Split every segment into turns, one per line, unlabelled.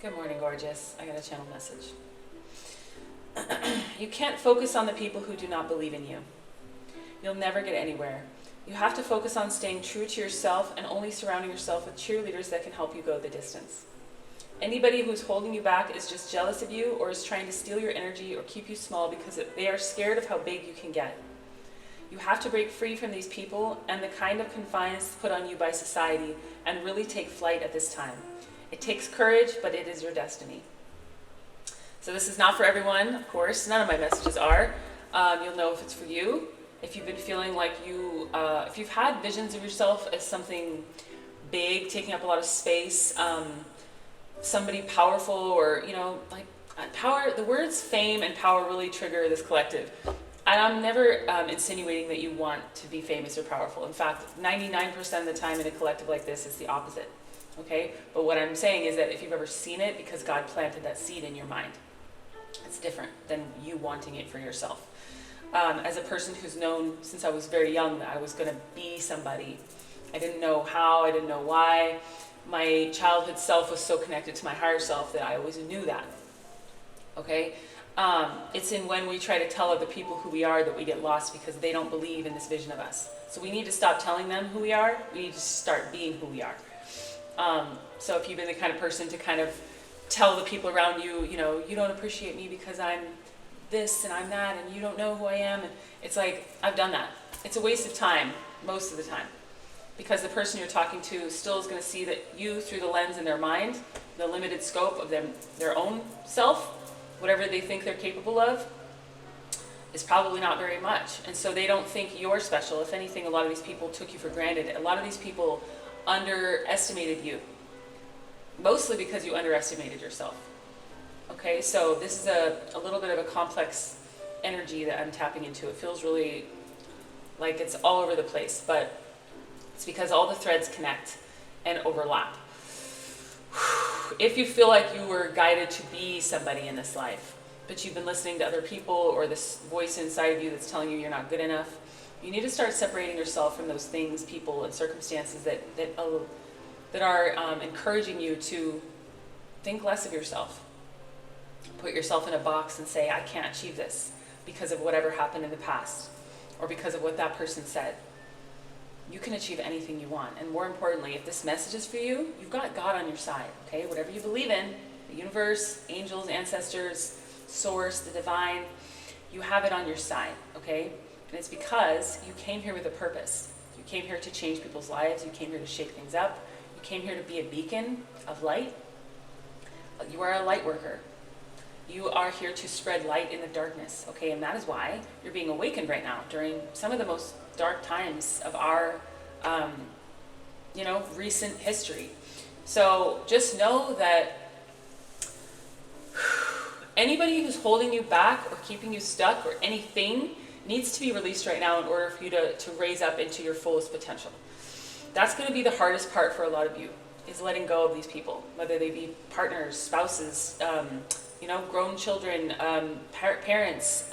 Good morning, gorgeous. I got a channel message. You can't focus on the people who do not believe in you. You'll never get anywhere. You have to focus on staying true to yourself and only surrounding yourself with cheerleaders that can help you go the distance. Anybody who's holding you back is just jealous of you or is trying to steal your energy or keep you small because they are scared of how big you can get. You have to break free from these people and the kind of confines put on you by society and really take flight at this time. It takes courage, but it is your destiny. So this is not for everyone, of course. None of my messages are. You'll know if it's for you. If you've been feeling like if you've had visions of yourself as something big, taking up a lot of space, somebody powerful, or, like power, the words fame and power really trigger this collective. And I'm never insinuating that you want to be famous or powerful. In fact, 99% of the time in a collective like this, it's the opposite. Okay? But what I'm saying is that if you've ever seen it, because God planted that seed in your mind, it's different than you wanting it for yourself. As a person who's known since I was very young that I was going to be somebody, I didn't know how, I didn't know why. My childhood self was so connected to my higher self that I always knew that. Okay? It's in when we try to tell other people who we are that we get lost because they don't believe in this vision of us. So we need to stop telling them who we are. We need to start being who we are. So if you've been the kind of person to kind of tell the people around you, you don't appreciate me because I'm this and I'm that and you don't know who I am. And it's like, I've done that. It's a waste of time most of the time because the person you're talking to still is going to see that you through the lens in their mind, the limited scope of their own self, whatever they think they're capable of, is probably not very much. And so they don't think you're special. If anything, a lot of these people took you for granted. A lot of these people underestimated you, mostly because you underestimated yourself. Okay, so this is a little bit of a complex energy that I'm tapping into. It feels really like it's all over the place, but it's because all the threads connect and overlap. If you feel like you were guided to be somebody in this life, but you've been listening to other people or this voice inside of you that's telling you you're not good enough, you need to start separating yourself from those things, people, and circumstances that are encouraging you to think less of yourself. Put yourself in a box and say, I can't achieve this because of whatever happened in the past or because of what that person said. You can achieve anything you want. And more importantly, if this message is for you, you've got God on your side, okay? Whatever you believe in, the universe, angels, ancestors, source, the divine, you have it on your side, okay? And it's because you came here with a purpose. You came here to change people's lives. You came here to shake things up. You came here to be a beacon of light. You are a light worker. You are here to spread light in the darkness, okay? And that is why you're being awakened right now during some of the most dark times of our, recent history. So just know that anybody who's holding you back or keeping you stuck or anything needs to be released right now in order for you to raise up into your fullest potential. That's going to be the hardest part for a lot of you, is letting go of these people, whether they be partners, spouses, grown children, parents,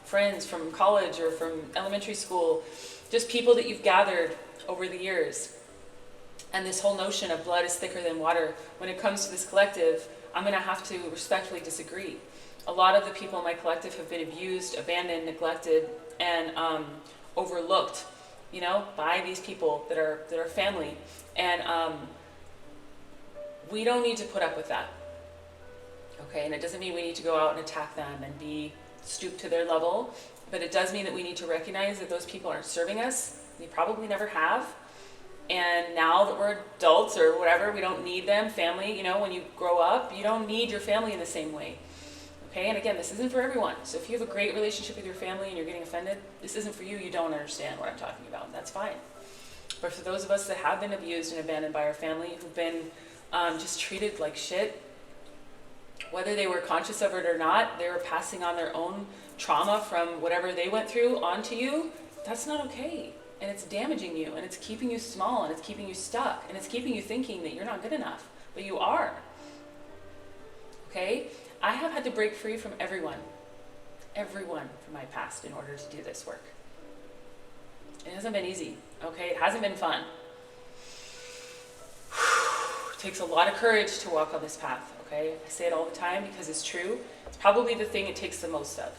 friends from college or from elementary school, just people that you've gathered over the years. And this whole notion of blood is thicker than water, when it comes to this collective, I'm going to have to respectfully disagree. A lot of the people in my collective have been abused, abandoned, neglected, and overlooked, by these people that are family. And we don't need to put up with that. Okay, and it doesn't mean we need to go out and attack them and stoop to their level, but it does mean that we need to recognize that those people aren't serving us. They probably never have. And now that we're adults or whatever, we don't need them. Family, when you grow up, you don't need your family in the same way. Okay, and again, this isn't for everyone. So if you have a great relationship with your family and you're getting offended, this isn't for you. You don't understand what I'm talking about, and that's fine. But for those of us that have been abused and abandoned by our family, who've been just treated like shit, whether they were conscious of it or not, they were passing on their own trauma from whatever they went through onto you, that's not okay. And it's damaging you, and it's keeping you small, and it's keeping you stuck, and it's keeping you thinking that you're not good enough, but you are. Okay? I have had to break free from everyone from my past in order to do this work. It hasn't been easy, okay? It hasn't been fun. takes a lot of courage to walk on this path, okay? I say it all the time because it's true. It's probably the thing it takes the most of.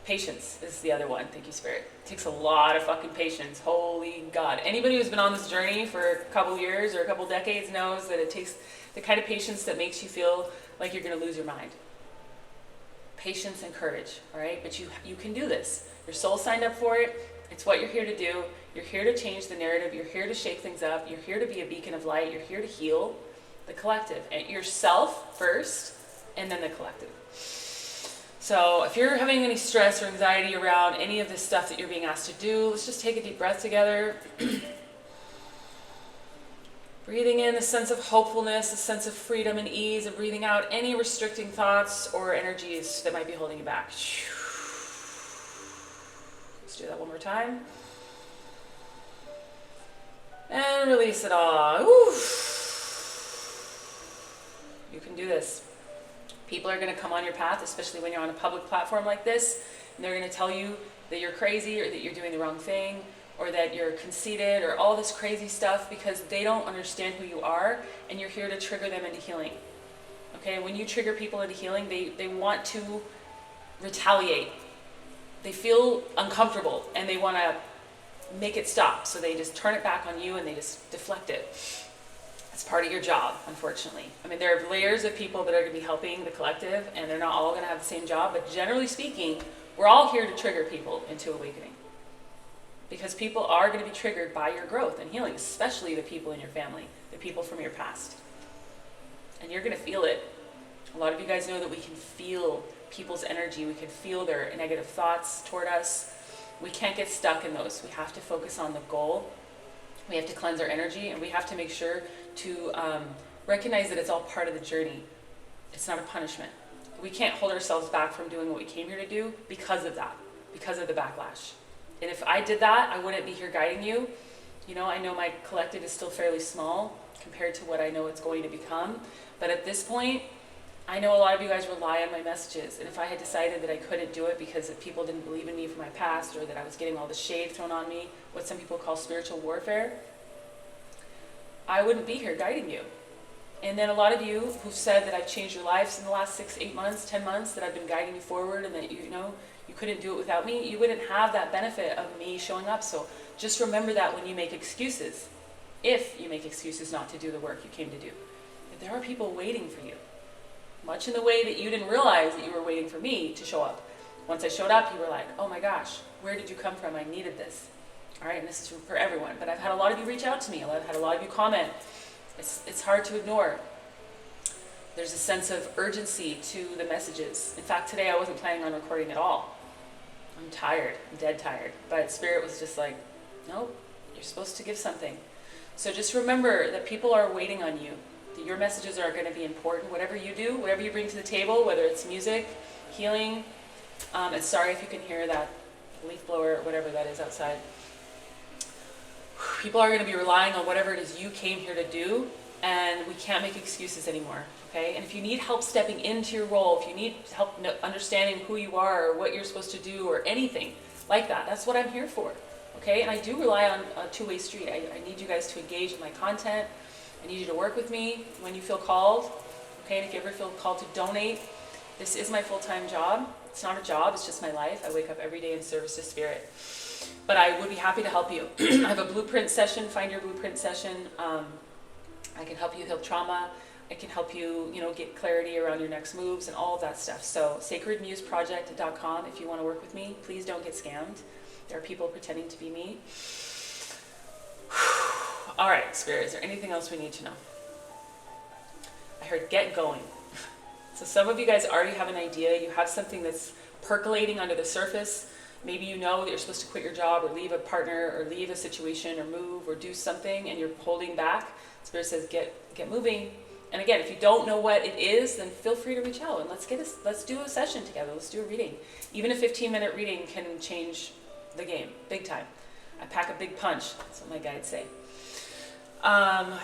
Patience is the other one. Thank you, Spirit. It takes a lot of fucking patience. Holy God. Anybody who's been on this journey for a couple years or a couple decades knows that it takes the kind of patience that makes you feel like you're going to lose your mind. Patience and courage, all right? But you can do this. Your soul signed up for it. It's what you're here to do. You're here to change the narrative. You're here to shake things up. You're here to be a beacon of light. You're here to heal the collective. And yourself first, and then the collective. So if you're having any stress or anxiety around any of this stuff that you're being asked to do, let's just take a deep breath together. Breathing in a sense of hopefulness, a sense of freedom and ease, and breathing out any restricting thoughts or energies that might be holding you back. Let's do that one more time. And release it all. You can do this. People are going to come on your path, especially when you're on a public platform like this, and they're going to tell you that you're crazy or that you're doing the wrong thing or that you're conceited or all this crazy stuff because they don't understand who you are, and you're here to trigger them into healing. Okay, when you trigger people into healing, they want to retaliate. They feel uncomfortable and they want to make it stop, so they just turn it back on you and they just deflect it. It's part of your job, unfortunately. I mean, there are layers of people that are going to be helping the collective, and they're not all going to have the same job, but generally speaking, we're all here to trigger people into awakening. Because people are going to be triggered by your growth and healing, especially the people in your family, the people from your past. And you're going to feel it. A lot of you guys know that we can feel people's energy. We can feel their negative thoughts toward us. We can't get stuck in those. We have to focus on the goal. We have to cleanse our energy, and we have to make sure to recognize that it's all part of the journey. It's not a punishment. We can't hold ourselves back from doing what we came here to do because of that, because of the backlash. And if I did that, I wouldn't be here guiding you. You know, I know my collective is still fairly small compared to what I know it's going to become. But at this point, I know a lot of you guys rely on my messages. And if I had decided that I couldn't do it because people didn't believe in me from my past, or that I was getting all the shade thrown on me, what some people call spiritual warfare, I wouldn't be here guiding you. And then a lot of you who've said that I've changed your lives in the last 6, 8 months, 10 months, that I've been guiding you forward, and that you couldn't do it without me, you wouldn't have that benefit of me showing up. So just remember that when you make excuses, if you make excuses not to do the work you came to do, that there are people waiting for you, much in the way that you didn't realize that you were waiting for me to show up. Once I showed up, you were like, oh my gosh, where did you come from? I needed this. All right, and this is for everyone. But I've had a lot of you reach out to me. I've had a lot of you comment. It's hard to ignore. There's a sense of urgency to the messages. In fact, today I wasn't planning on recording at all. I'm tired. I'm dead tired. But Spirit was just like, nope, you're supposed to give something. So just remember that people are waiting on you. That your messages are going to be important. Whatever you do, whatever you bring to the table, whether it's music, healing, and sorry if you can hear that leaf blower or whatever that is outside. People are going to be relying on whatever it is you came here to do, and we can't make excuses anymore, okay? And if you need help stepping into your role, if you need help understanding who you are or what you're supposed to do or anything like that, that's what I'm here for, okay? And I do rely on a two-way street. I need you guys to engage in my content. I need you to work with me when you feel called, okay? And if you ever feel called to donate, this is my full-time job. It's not a job, it's just my life. I wake up every day in service to Spirit. But I would be happy to help you. I have a blueprint session, find your blueprint session. I can help you heal trauma. I can help you, get clarity around your next moves and all of that stuff. So sacredmuseproject.com if you want to work with me. Please don't get scammed. There are people pretending to be me. All right, Spirit, is there anything else we need to know? I heard get going. So some of you guys already have an idea. You have something that's percolating under the surface. Maybe you know that you're supposed to quit your job or leave a partner or leave a situation or move or do something and you're holding back. Spirit says get moving. And again, if you don't know what it is, then feel free to reach out and let's do a session together. Let's do a reading. Even a 15-minute reading can change the game big time. I pack a big punch. That's what my guides say.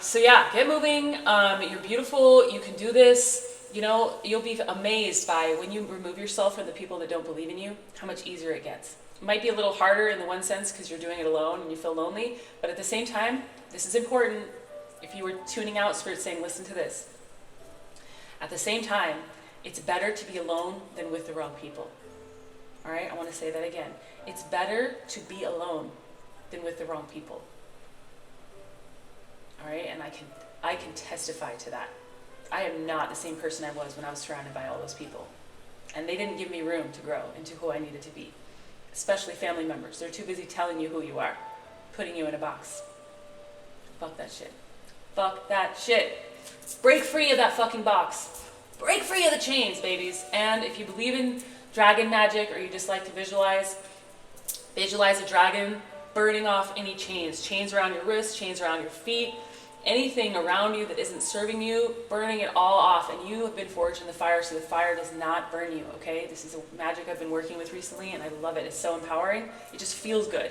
So yeah, get moving. You're beautiful. You can do this. You'll be amazed by when you remove yourself from the people that don't believe in you, how much easier it gets. It might be a little harder in the one sense because you're doing it alone and you feel lonely, but at the same time, this is important. If you were tuning out, Spirit's saying, listen to this. At the same time, it's better to be alone than with the wrong people. All right, I want to say that again. It's better to be alone than with the wrong people. All right, and I can testify to that. I am not the same person I was when I was surrounded by all those people. And they didn't give me room to grow into who I needed to be. Especially family members. They're too busy telling you who you are, putting you in a box. Fuck that shit. Fuck that shit. Break free of that fucking box. Break free of the chains, babies. And if you believe in dragon magic, or you just like to visualize a dragon burning off any chains around your wrists, chains around your feet, anything around you that isn't serving you, burning it all off. And you have been forged in the fire, so the fire does not burn you, okay? This is a magic I've been working with recently, and I love it. It's so empowering. It just feels good.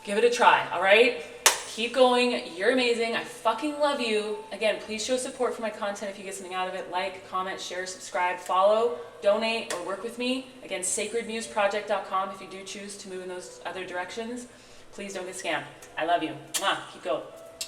Give it a try, all right? Keep going. You're amazing. I fucking love you. Again, please show support for my content if you get something out of it. Like, comment, share, subscribe, follow, donate, or work with me. Again, sacredmuseproject.com if you do choose to move in those other directions. Please don't get scammed. I love you. Mwah. Keep going.